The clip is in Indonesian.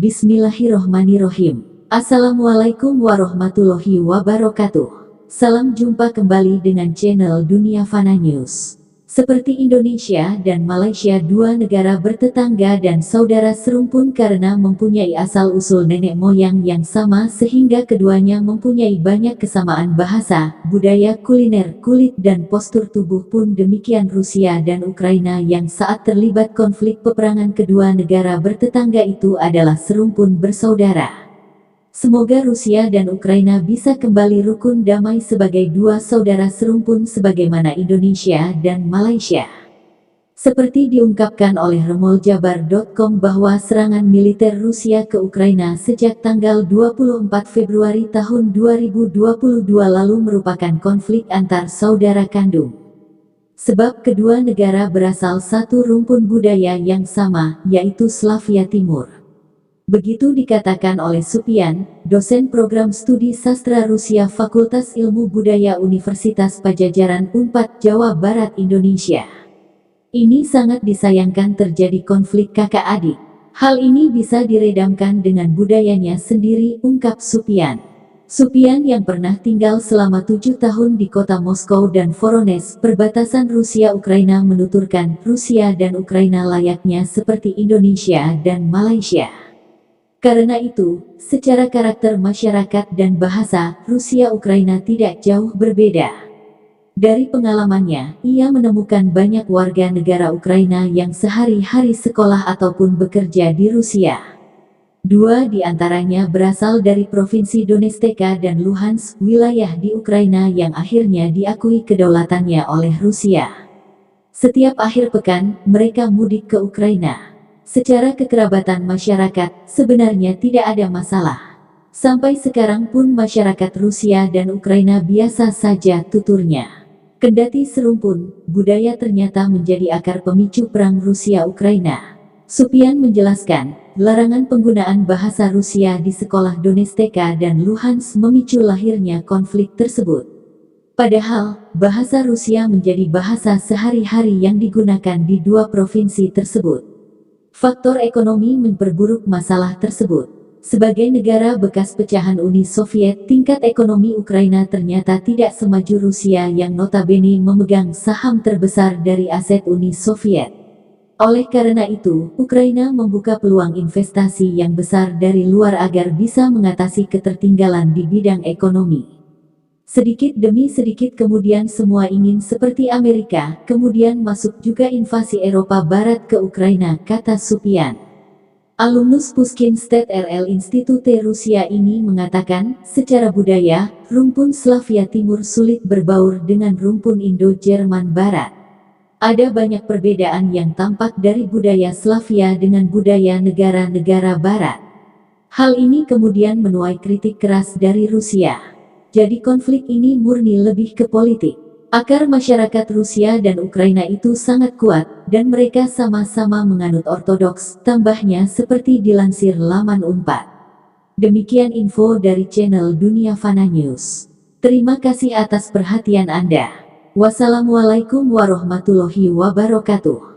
Bismillahirrohmanirrohim. Assalamualaikum warahmatullahi wabarakatuh. Salam jumpa kembali dengan channel Dunia Fana News. Seperti Indonesia dan Malaysia, dua negara bertetangga dan saudara serumpun karena mempunyai asal-usul nenek moyang yang sama sehingga keduanya mempunyai banyak kesamaan bahasa, budaya, kuliner, kulit dan postur tubuh pun demikian. Rusia dan Ukraina yang saat terlibat konflik peperangan kedua negara bertetangga itu adalah serumpun bersaudara. Semoga Rusia dan Ukraina bisa kembali rukun damai sebagai dua saudara serumpun sebagaimana Indonesia dan Malaysia. Seperti diungkapkan oleh remoljabar.com bahwa serangan militer Rusia ke Ukraina sejak tanggal 24 Februari tahun 2022 lalu merupakan konflik antar saudara kandung. Sebab kedua negara berasal satu rumpun budaya yang sama, yaitu Slavia Timur. Begitu dikatakan oleh Supian, dosen program studi sastra Rusia Fakultas Ilmu Budaya Universitas Padjadjaran Unpad Jawa Barat Indonesia. Ini sangat disayangkan terjadi konflik kakak adik. Hal ini bisa diredamkan dengan budayanya sendiri, ungkap Supian. Supian yang pernah tinggal selama 7 tahun di kota Moskow dan Voronezh, perbatasan Rusia-Ukraina, menuturkan Rusia dan Ukraina layaknya seperti Indonesia dan Malaysia. Karena itu, secara karakter masyarakat dan bahasa, Rusia-Ukraina tidak jauh berbeda. Dari pengalamannya, ia menemukan banyak warga negara Ukraina yang sehari-hari sekolah ataupun bekerja di Rusia. Dua di antaranya berasal dari provinsi Donetsk dan Luhansk, wilayah di Ukraina yang akhirnya diakui kedaulatannya oleh Rusia. Setiap akhir pekan, mereka mudik ke Ukraina. Secara kekerabatan masyarakat, sebenarnya tidak ada masalah. Sampai sekarang pun masyarakat Rusia dan Ukraina biasa saja, tuturnya. Kendati serumpun, budaya ternyata menjadi akar pemicu perang Rusia-Ukraina. Supian menjelaskan, larangan penggunaan bahasa Rusia di sekolah Donetsk dan Luhansk memicu lahirnya konflik tersebut. Padahal, bahasa Rusia menjadi bahasa sehari-hari yang digunakan di dua provinsi tersebut. Faktor ekonomi memperburuk masalah tersebut. Sebagai negara bekas pecahan Uni Soviet, tingkat ekonomi Ukraina ternyata tidak semaju Rusia yang notabene memegang saham terbesar dari aset Uni Soviet. Oleh karena itu, Ukraina membuka peluang investasi yang besar dari luar agar bisa mengatasi ketertinggalan di bidang ekonomi. Sedikit demi sedikit kemudian semua ingin seperti Amerika, kemudian masuk juga invasi Eropa Barat ke Ukraina, kata Supian. Alumnus Pushkin State RL Institute Rusia ini mengatakan, secara budaya, rumpun Slavia Timur sulit berbaur dengan rumpun Indo-Jerman Barat. Ada banyak perbedaan yang tampak dari budaya Slavia dengan budaya negara-negara Barat. Hal ini kemudian menuai kritik keras dari Rusia. Jadi konflik ini murni lebih ke politik. Akar masyarakat Rusia dan Ukraina itu sangat kuat, dan mereka sama-sama menganut ortodoks, tambahnya seperti dilansir laman Unpad. Demikian info dari channel Dunia Fana News. Terima kasih atas perhatian Anda. Wassalamualaikum warahmatullahi wabarakatuh.